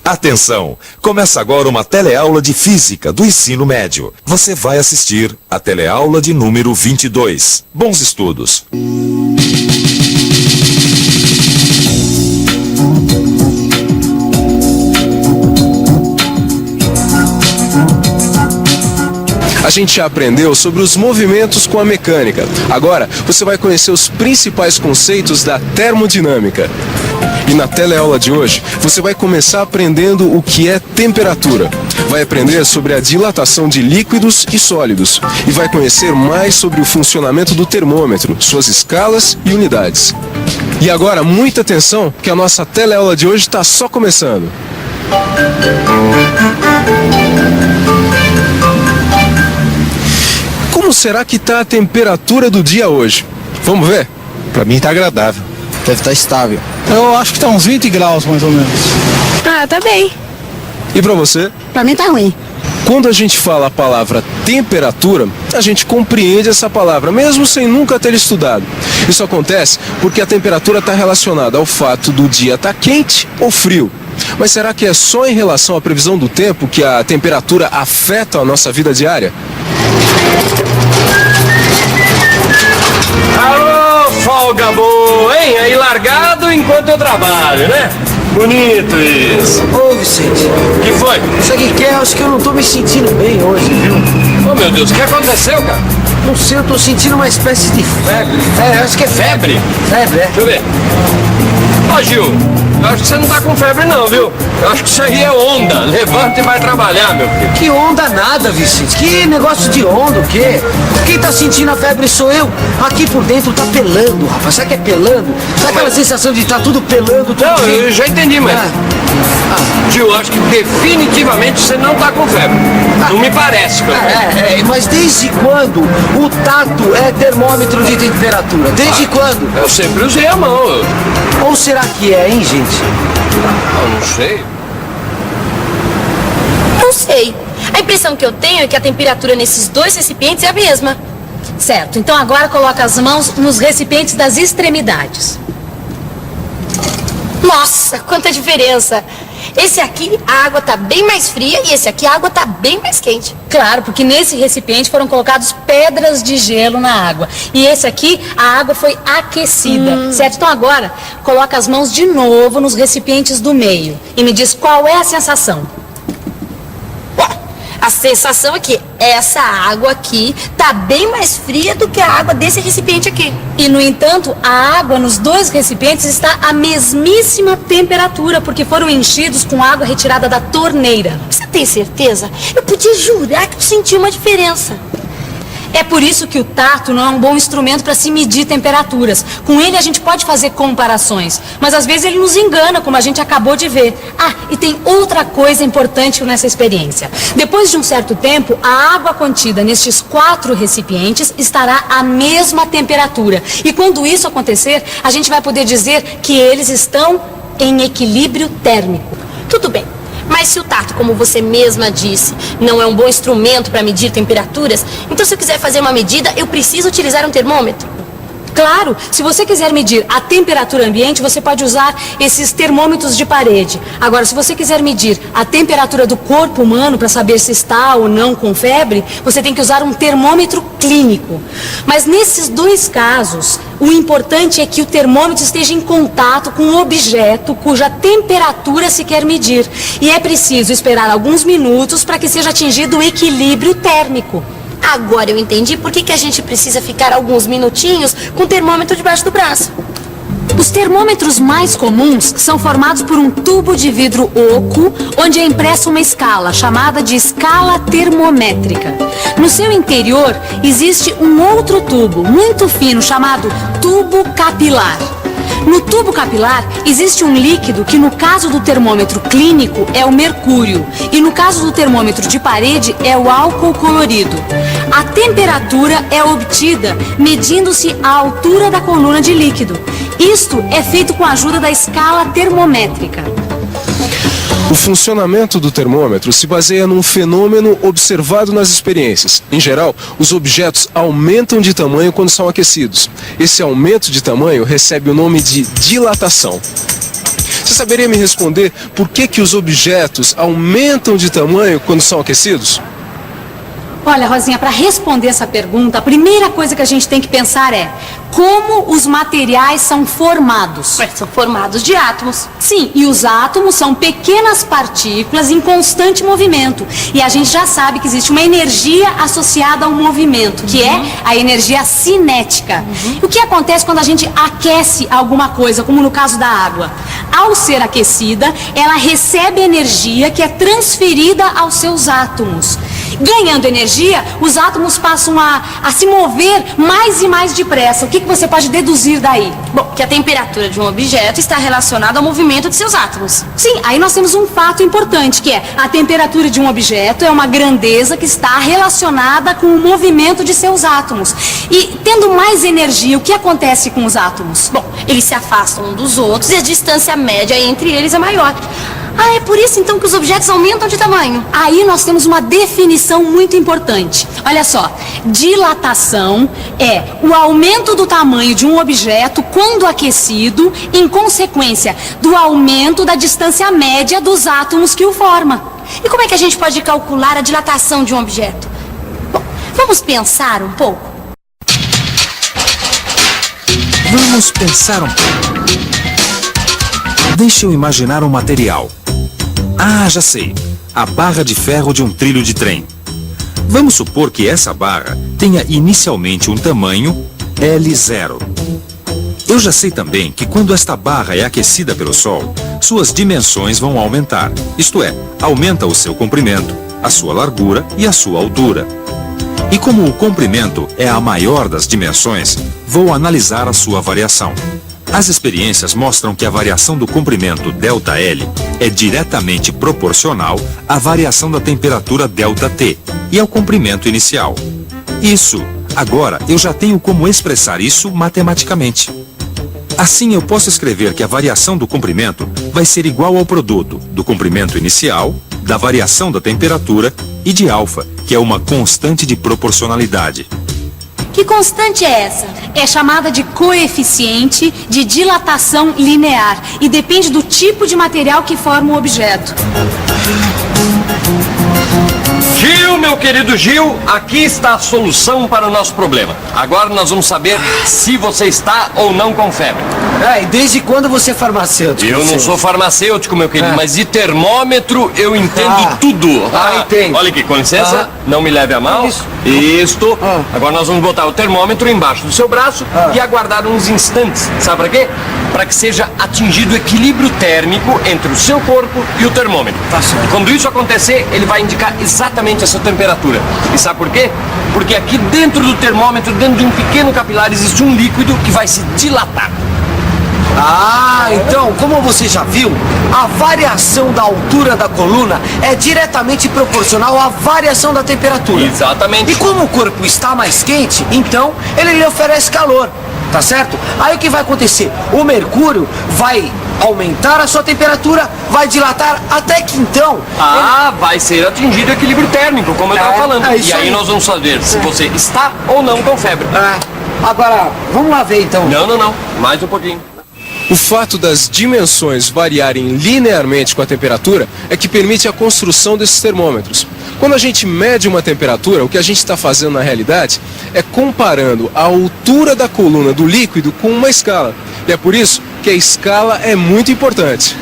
Atenção! Começa agora uma teleaula de Física do ensino médio. Você vai assistir a teleaula de número 22. Bons estudos! A gente já aprendeu sobre os movimentos com a mecânica. Agora, você vai conhecer os principais conceitos da termodinâmica. E na teleaula de hoje, você vai começar aprendendo o que é temperatura. Vai aprender sobre a dilatação de líquidos e sólidos. E vai conhecer mais sobre o funcionamento do termômetro, suas escalas e unidades. E agora, muita atenção, que a nossa teleaula de hoje está só começando. Como será que está a temperatura do dia hoje? Vamos ver? Pra mim tá agradável. Deve estar estável. Eu acho que tá uns 20 graus, mais ou menos. Ah, tá bem. E pra você? Pra mim tá ruim. Quando a gente fala a palavra temperatura, a gente compreende essa palavra, mesmo sem nunca ter estudado. Isso acontece porque a temperatura está relacionada ao fato do dia estar quente ou frio. Mas será que é só em relação à previsão do tempo que a temperatura afeta a nossa vida diária? Alô, folga boa, hein? Aí largado enquanto eu trabalho, né? Bonito isso. Ô, Vicente. O que foi? Sabe o que é? Acho que eu não tô me sentindo bem hoje, viu? Oh, meu Deus, o que aconteceu, cara? Não sei, eu tô sentindo uma espécie de febre. Acho que é febre. Febre, é? Deixa eu ver. Ó, Gil, eu acho que você não tá com febre não, viu? Eu acho que isso aí é onda. Levanta e vai trabalhar, meu filho. Que onda nada, Vicente. Que negócio de onda, o quê? Quem tá sentindo a febre sou eu. Aqui por dentro tá pelando, rapaz. Sabe o que é pelando? Sabe aquela sensação de tá tudo pelando? Tudo Não, quente? eu já entendi, mas... Gil, eu acho que definitivamente você não tá com febre. Não me parece, meu filho. Mas desde quando o tato é termômetro de temperatura? Desde quando? Eu sempre usei a mão. Ou será que é, hein, gente? Eu não sei. Não sei. A impressão que eu tenho é que a temperatura nesses dois recipientes é a mesma. Certo, então agora coloca as mãos nos recipientes das extremidades. Nossa, quanta diferença! Esse aqui a água tá bem mais fria e esse aqui a água tá bem mais quente. Claro, porque nesse recipiente foram colocados pedras de gelo na água. E esse aqui a água foi aquecida, certo? Então agora coloca as mãos de novo nos recipientes do meio e me diz qual é a sensação. A sensação é que essa água aqui tá bem mais fria do que a água desse recipiente aqui. E, no entanto, a água nos dois recipientes está à mesmíssima temperatura, porque foram enchidos com água retirada da torneira. Você tem certeza? Eu podia jurar que eu senti uma diferença. É por isso que o tato não é um bom instrumento para se medir temperaturas. Com ele a gente pode fazer comparações, mas às vezes ele nos engana, como a gente acabou de ver. Ah, e tem outra coisa importante nessa experiência. Depois de um certo tempo, a água contida nestes 4 recipientes estará à mesma temperatura. E quando isso acontecer, a gente vai poder dizer que eles estão em equilíbrio térmico. Tudo bem. Mas se o tato, como você mesma disse, não é um bom instrumento para medir temperaturas, então se eu quiser fazer uma medida, eu preciso utilizar um termômetro? Claro, se você quiser medir a temperatura ambiente, você pode usar esses termômetros de parede. Agora, se você quiser medir a temperatura do corpo humano para saber se está ou não com febre, você tem que usar um termômetro clínico. Mas nesses dois casos, o importante é que o termômetro esteja em contato com o objeto cuja temperatura se quer medir. E é preciso esperar alguns minutos para que seja atingido o equilíbrio térmico. Agora eu entendi por que a gente precisa ficar alguns minutinhos com o termômetro debaixo do braço. Os termômetros mais comuns são formados por um tubo de vidro oco, onde é impressa uma escala, chamada de escala termométrica. No seu interior existe um outro tubo, muito fino, chamado tubo capilar. No tubo capilar existe um líquido que no caso do termômetro clínico é o mercúrio e no caso do termômetro de parede é o álcool colorido. A temperatura é obtida medindo-se a altura da coluna de líquido. Isto é feito com a ajuda da escala termométrica. O funcionamento do termômetro se baseia num fenômeno observado nas experiências. Em geral, os objetos aumentam de tamanho quando são aquecidos. Esse aumento de tamanho recebe o nome de dilatação. Você saberia me responder por que os objetos aumentam de tamanho quando são aquecidos? Olha, Rosinha, para responder essa pergunta, a primeira coisa que a gente tem que pensar é como os materiais são formados. São formados de átomos. Sim, e os átomos são pequenas partículas em constante movimento. E a gente já sabe que existe uma energia associada ao movimento, que é a energia cinética. O que acontece quando a gente aquece alguma coisa, como no caso da água? Ao ser aquecida, ela recebe energia que é transferida aos seus átomos. Ganhando energia, os átomos passam a se mover mais e mais depressa. O que você pode deduzir daí? Bom, que a temperatura de um objeto está relacionada ao movimento de seus átomos. Sim, aí nós temos um fato importante, que é a temperatura de um objeto é uma grandeza que está relacionada com o movimento de seus átomos. E tendo mais energia, o que acontece com os átomos? Bom, eles se afastam um dos outros e a distância média entre eles é maior. Ah, é por isso então que os objetos aumentam de tamanho. Aí nós temos uma definição muito importante. Olha só, dilatação é o aumento do tamanho de um objeto quando aquecido, em consequência do aumento da distância média dos átomos que o formam. E como é que a gente pode calcular a dilatação de um objeto? Bom, vamos pensar um pouco. Vamos pensar um pouco. Deixa eu imaginar um material. Ah, já sei. A barra de ferro de um trilho de trem. Vamos supor que essa barra tenha inicialmente um tamanho L0. Eu já sei também que quando esta barra é aquecida pelo sol, suas dimensões vão aumentar. Isto é, aumenta o seu comprimento, a sua largura e a sua altura. E como o comprimento é a maior das dimensões, vou analisar a sua variação. As experiências mostram que a variação do comprimento ΔL é diretamente proporcional à variação da temperatura ΔT e ao comprimento inicial. Isso, agora eu já tenho como expressar isso matematicamente. Assim eu posso escrever que a variação do comprimento vai ser igual ao produto do comprimento inicial, da variação da temperatura e de alfa, que é uma constante de proporcionalidade. Que constante é essa? É chamada de coeficiente de dilatação linear e depende do tipo de material que forma o objeto. Gil, meu querido Gil, aqui está a solução para o nosso problema. Agora nós vamos saber se você está ou não com febre. E desde quando você é farmacêutico? Eu não sou farmacêutico, meu querido, mas de termômetro eu entendo tudo. Entendo. Olha aqui, com licença, não me leve a mal. Isto. Agora nós vamos botar o termômetro embaixo do seu braço e aguardar uns instantes. Sabe para quê? Para que seja atingido o equilíbrio térmico entre o seu corpo e o termômetro. Tá certo. E quando isso acontecer, ele vai indicar exatamente essa temperatura. E sabe por quê? Porque aqui dentro do termômetro, dentro de um pequeno capilar, existe um líquido que vai se dilatar. Então, como você já viu, a variação da altura da coluna é diretamente proporcional à variação da temperatura. Exatamente. E como o corpo está mais quente, então ele lhe oferece calor, tá certo? Aí o que vai acontecer? O mercúrio vai aumentar a sua temperatura, vai dilatar até que então... vai ser atingido o equilíbrio térmico, como eu estava falando. E aí nós vamos saber se você está ou não com febre. Agora, vamos lá ver então. Não. Mais um pouquinho. O fato das dimensões variarem linearmente com a temperatura é que permite a construção desses termômetros. Quando a gente mede uma temperatura, o que a gente está fazendo na realidade é comparando a altura da coluna do líquido com uma escala. E é por isso que a escala é muito importante.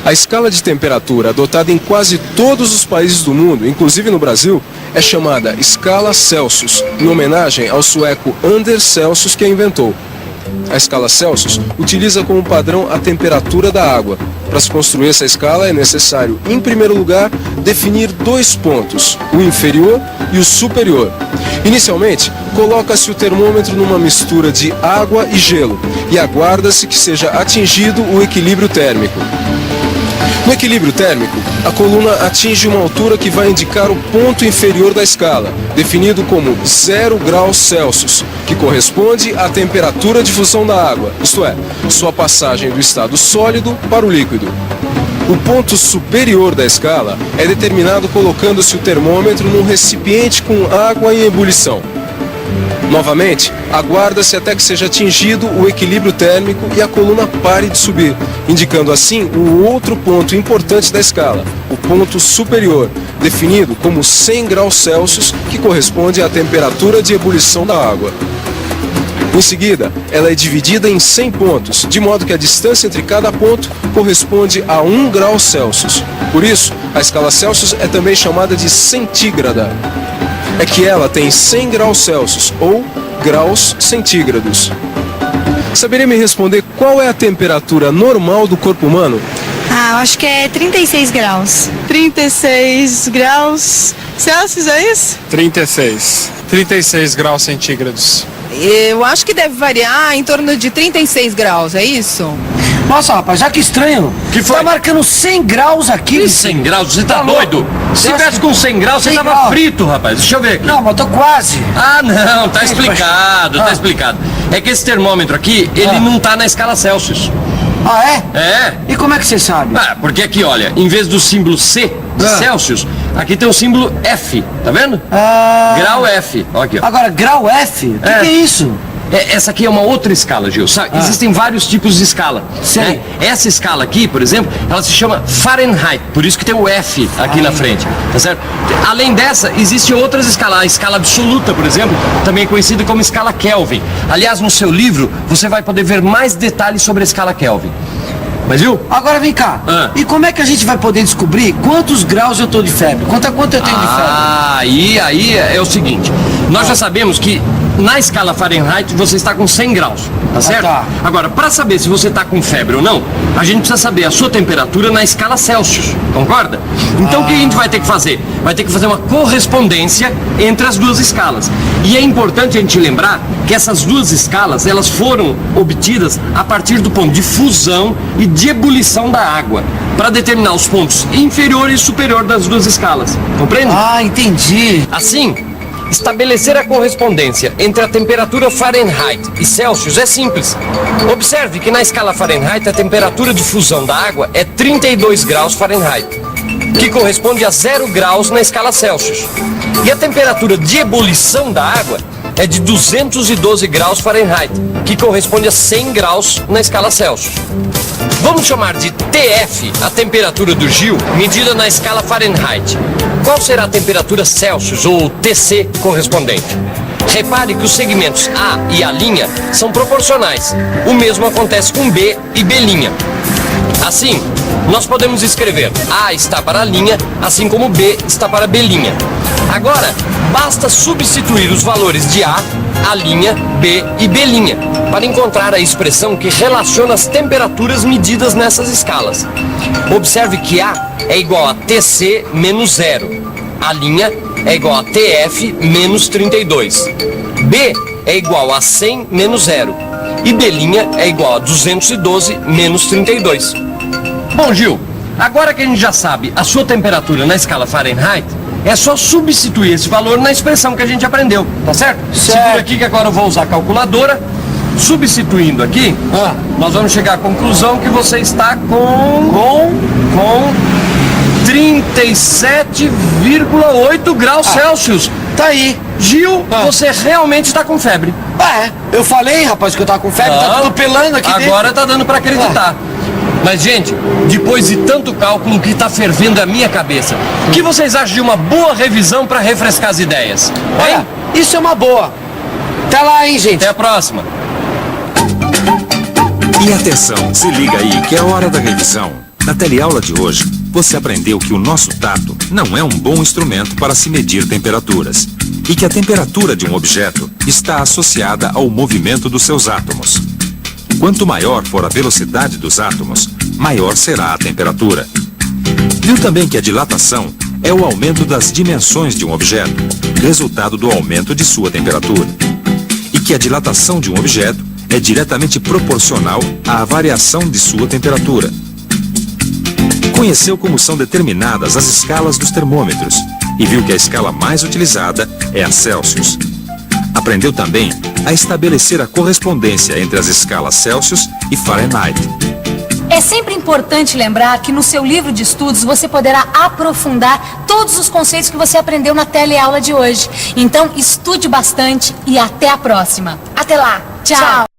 A escala de temperatura adotada em quase todos os países do mundo, inclusive no Brasil, é chamada escala Celsius, em homenagem ao sueco Anders Celsius que a inventou. A escala Celsius utiliza como padrão a temperatura da água. Para se construir essa escala é necessário, em primeiro lugar, definir dois pontos, o inferior e o superior. Inicialmente, coloca-se o termômetro numa mistura de água e gelo e aguarda-se que seja atingido o equilíbrio térmico. No equilíbrio térmico, a coluna atinge uma altura que vai indicar o ponto inferior da escala, definido como 0 graus Celsius, que corresponde à temperatura de fusão da água, isto é, sua passagem do estado sólido para o líquido. O ponto superior da escala é determinado colocando-se o termômetro num recipiente com água em ebulição. Novamente, aguarda-se até que seja atingido o equilíbrio térmico e a coluna pare de subir, indicando assim o outro ponto importante da escala, o ponto superior, definido como 100 graus Celsius, que corresponde à temperatura de ebulição da água. Em seguida, ela é dividida em 100 pontos, de modo que a distância entre cada ponto corresponde a 1 grau Celsius. Por isso, a escala Celsius é também chamada de centígrada. É que ela tem 100 graus Celsius, ou graus centígrados. Saberia me responder qual é a temperatura normal do corpo humano? Eu acho que é 36 graus. 36 graus Celsius, é isso? 36 graus centígrados. Eu acho que deve variar em torno de 36 graus, é isso? Nossa, rapaz, já que estranho. Que foi? Tá marcando 100 graus aqui. Que 100 graus? Você tá louco? doido? Se Você tivesse acha- com 100 graus, você 100 tava graus. frito, rapaz. Deixa eu ver aqui. Não, mas eu tô quase. Ah, não, tá Sim, explicado, mas- tá explicado. É que esse termômetro aqui, ele não tá na escala Celsius. Ah, é? É. E como é que você sabe? Ah, porque aqui, olha, em vez do símbolo C de Celsius, aqui tem o símbolo F, tá vendo? Grau F, ó aqui, ó. Agora, grau F? O que é isso? Essa aqui é uma outra escala, Gil. Sabe? Existem vários tipos de escala. Sei. Né? Essa escala aqui, por exemplo, ela se chama Fahrenheit, por isso que tem o F aqui na frente, tá certo? Além dessa, existem outras escalas. A escala absoluta, por exemplo, também é conhecida como escala Kelvin. Aliás, no seu livro, você vai poder ver mais detalhes sobre a escala Kelvin. Mas viu? Agora vem cá. E como é que a gente vai poder descobrir quantos graus eu tô de febre? Quanto eu tenho de febre? Aí é o seguinte. Nós já sabemos que na escala Fahrenheit você está com 100 graus, tá certo? tá. Agora, para saber se você está com febre ou não, a gente precisa saber a sua temperatura na escala Celsius, concorda? Então o que a gente vai ter que fazer? Vai ter que fazer uma correspondência entre as duas escalas. E é importante a gente lembrar que essas duas escalas, elas foram obtidas a partir do ponto de fusão e de ebulição da água, para determinar os pontos inferior e superior das duas escalas, compreende? Entendi. Assim, estabelecer a correspondência entre a temperatura Fahrenheit e Celsius é simples. Observe que na escala Fahrenheit a temperatura de fusão da água é 32 graus Fahrenheit, que corresponde a 0 graus na escala Celsius. E a temperatura de ebulição da água é de 212 graus Fahrenheit, que corresponde a 100 graus na escala Celsius. Vamos chamar de TF a temperatura do Gil medida na escala Fahrenheit. Qual será a temperatura Celsius ou TC correspondente? Repare que os segmentos A e A' são proporcionais. O mesmo acontece com B e B'. Assim, nós podemos escrever A está para a linha, assim como B está para B'. Agora, basta substituir os valores de A, A', B e B' para encontrar a expressão que relaciona as temperaturas medidas nessas escalas. Observe que A é igual a TC menos 0, A' é igual a TF menos 32, B é igual a 100 menos 0 e B' é igual a 212 menos 32. Bom, Gil, agora que a gente já sabe a sua temperatura na escala Fahrenheit, é só substituir esse valor na expressão que a gente aprendeu, tá certo? Segura aqui que agora eu vou usar a calculadora. Substituindo aqui, nós vamos chegar à conclusão que você está com 37,8 graus Celsius. Tá aí. Gil, você realmente está com febre. Eu falei, rapaz, que eu tava com febre, tá tudo pelando aqui dentro. Agora tá dando para acreditar. Mas, gente, depois de tanto cálculo, que tá fervendo a minha cabeça, o que vocês acham de uma boa revisão para refrescar as ideias? Hein? Isso é uma boa. Até lá, hein, gente. Até a próxima. E atenção, se liga aí que é hora da revisão. Na teleaula de hoje, você aprendeu que o nosso tato não é um bom instrumento para se medir temperaturas e que a temperatura de um objeto está associada ao movimento dos seus átomos. Quanto maior for a velocidade dos átomos, maior será a temperatura. Viu também que a dilatação é o aumento das dimensões de um objeto, resultado do aumento de sua temperatura. E que a dilatação de um objeto é diretamente proporcional à variação de sua temperatura. Conheceu como são determinadas as escalas dos termômetros e viu que a escala mais utilizada é a Celsius. Aprendeu também a estabelecer a correspondência entre as escalas Celsius e Fahrenheit. É sempre importante lembrar que no seu livro de estudos você poderá aprofundar todos os conceitos que você aprendeu na teleaula de hoje. Então, estude bastante e até a próxima. Até lá. Tchau.